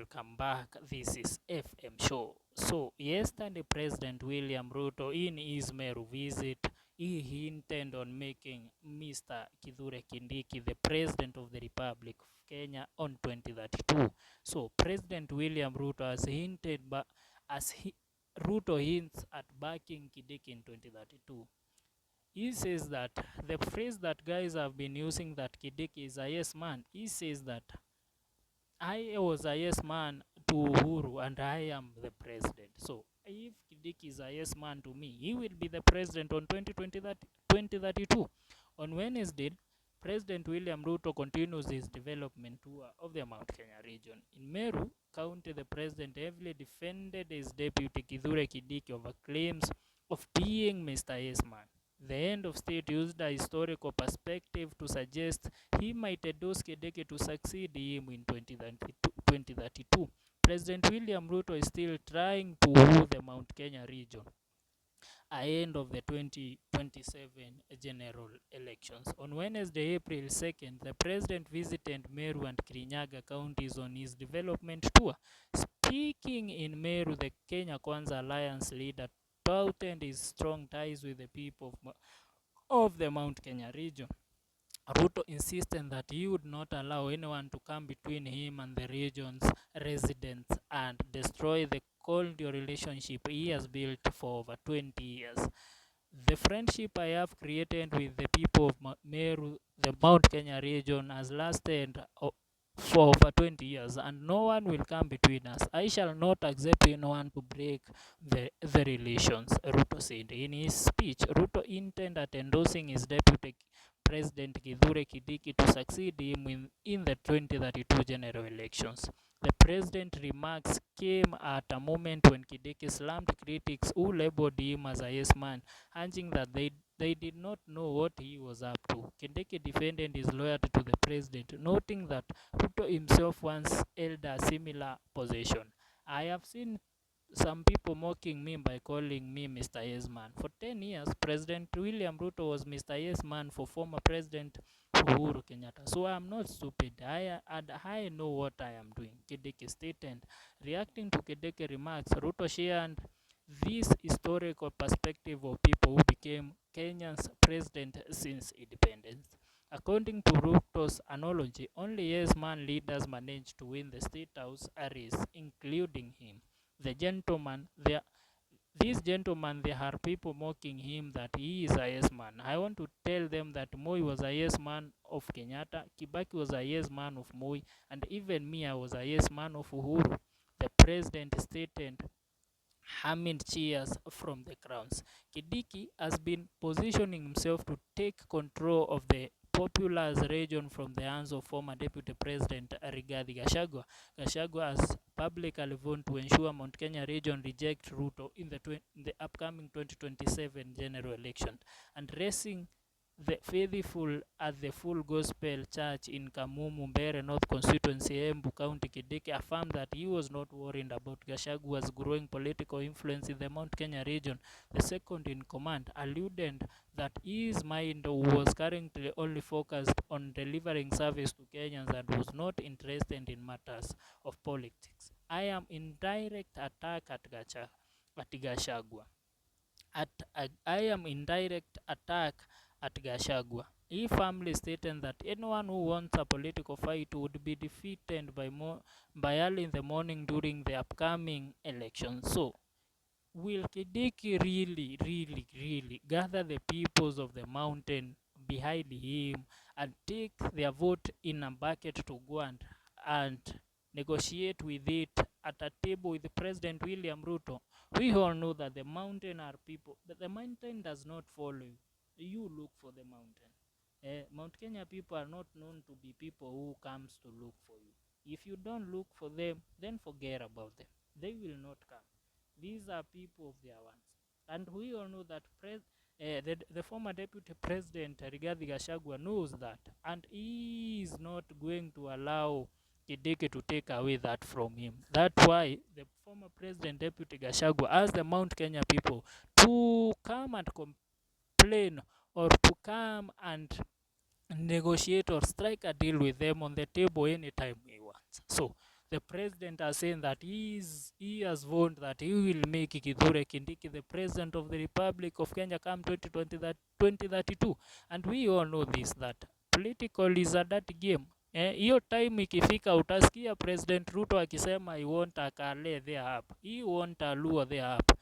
welcome back. This is FM Show. So, yesterday, President William Ruto, in his Meru visit, he hinted on making Mr. Kithure Kindiki the President of the Republic of Kenya on 2032. So, President William Ruto has hinted, but Ruto hints at backing Kindiki in 2032. He says that the phrase that guys have been using, that Kindiki is a yes man, he says that I was a yes man to Uhuru and I am the president. So if Kindiki is a yes man to me, he will be the president on 2032. On Wednesday, President William Ruto continues his development tour of the Mount Kenya region. In Meru County, the president heavily defended his deputy Kithure Kindiki over claims of being Mr. Yes Man. The end of state used a historical perspective to suggest he might endorse Kindiki to succeed him in 2032. President William Ruto is still trying to woo the Mount Kenya region ahead of the 2027 general elections. On Wednesday, April 2nd, the president visited Meru and Kirinyaga counties on his development tour. Speaking in Meru, the Kenya Kwanza Alliance leader touted his strong ties with the people of the Mount Kenya region. Ruto insisted that he would not allow anyone to come between him and the region's residents and destroy the cordial relationship he has built for over 20 years. The friendship I have created with the people of Meru, the Mount Kenya region, has lasted for over 20 years, and no one will come between us. I shall not accept anyone to break the relations, Ruto said. In his speech, Ruto intended at endorsing his deputy President Kithure Kindiki to succeed him in the 2032 general elections. The president's remarks came at a moment when Kindiki slammed critics who labeled him as a yes man, urging that they did not know what he was up to. Kindiki defended his loyalty to the president, noting that Ruto himself once held a similar position. I have seen some people mocking me by calling me Mr. Yes Man. For 10 years, President William Ruto was Mr. Yes Man for former President Uhuru Kenyatta. So I am not stupid. I know what I am doing, Kindiki stated. Reacting to Kindiki remarks, Ruto shared this historical perspective of people who became Kenya's president since independence. According to Ruto's analogy, only yes man leaders managed to win the State House race, including him. These gentlemen, there are people mocking him that he is a yes man. I want to tell them that Moi was a yes man of Kenyatta, Kibaki was a yes man of Moi, and even me, I was a yes man of Uhuru. The president stated, humming cheers from the crowds. Kindiki has been positioning himself to take control of the populous region from the hands of former Deputy President Rigathi Gachagua. Gachagua has publicly vowed to ensure Mount Kenya region reject Ruto in the upcoming 2027 general election, and raising the faithful at the Full Gospel Church in Kamumu, Mbere North Constituency, Embu County, Kindiki affirmed that he was not worried about Gashagua's growing political influence in the Mount Kenya region. The second in command alluded that his mind was currently only focused on delivering service to Kenyans and was not interested in matters of politics. I am in direct attack at Gachagua. I am in direct attack at Gachagua. He firmly stated that anyone who wants a political fight would be defeated by early in the morning during the upcoming election. So, will Kindiki really gather the peoples of the mountain behind him and take their vote in a bucket to go and negotiate with it at a table with President William Ruto? We all know that the mountain are people, but the mountain does not follow you. You look for the mountain. Mount Kenya people are not known to be people who comes to look for you. If you don't look for them, then forget about them. They will not come. These are people of their ones. And we all know that the former Deputy President Rigathi Gachagua knows that. And he is not going to allow Kindiki to take away that from him. That's why the former President Deputy Gachagua asked the Mount Kenya people to come and complain or to come and negotiate or strike a deal with them on the table anytime he wants. So The president has saying that he has warned that he will make Kithure Kindiki the president of the Republic of Kenya come 2032. And we all know this, that political is a dirty game. Hiyo time ikifika utasikia President Ruto akisema I want a Kale there up, he want a Luo there up.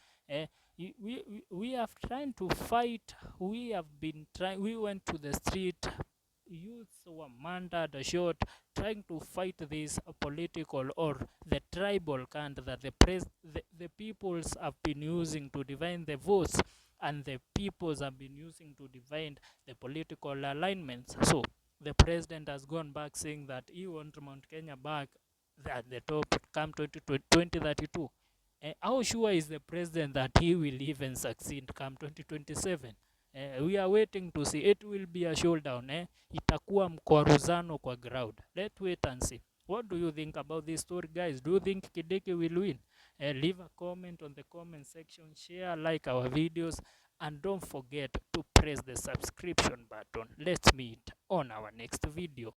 We have trying to fight, we have been trying, we went to the street, youths were murdered, shot, trying to fight this political or the tribal cant that the peoples have been using to divide the votes, and the peoples have been using to divide the political alignments. So the president has gone back saying that he wants Mount Kenya back at the top come 2032. How sure is the president that he will even succeed come 2027? We are waiting to see. It will be a showdown. Itakuwa mkwaruzano kwa ground. Let's wait and see. What do you think about this story, guys? Do you think Kindiki will win? Leave a comment on the comment section, share, like our videos, and don't forget to press the subscription button. Let's meet on our next video.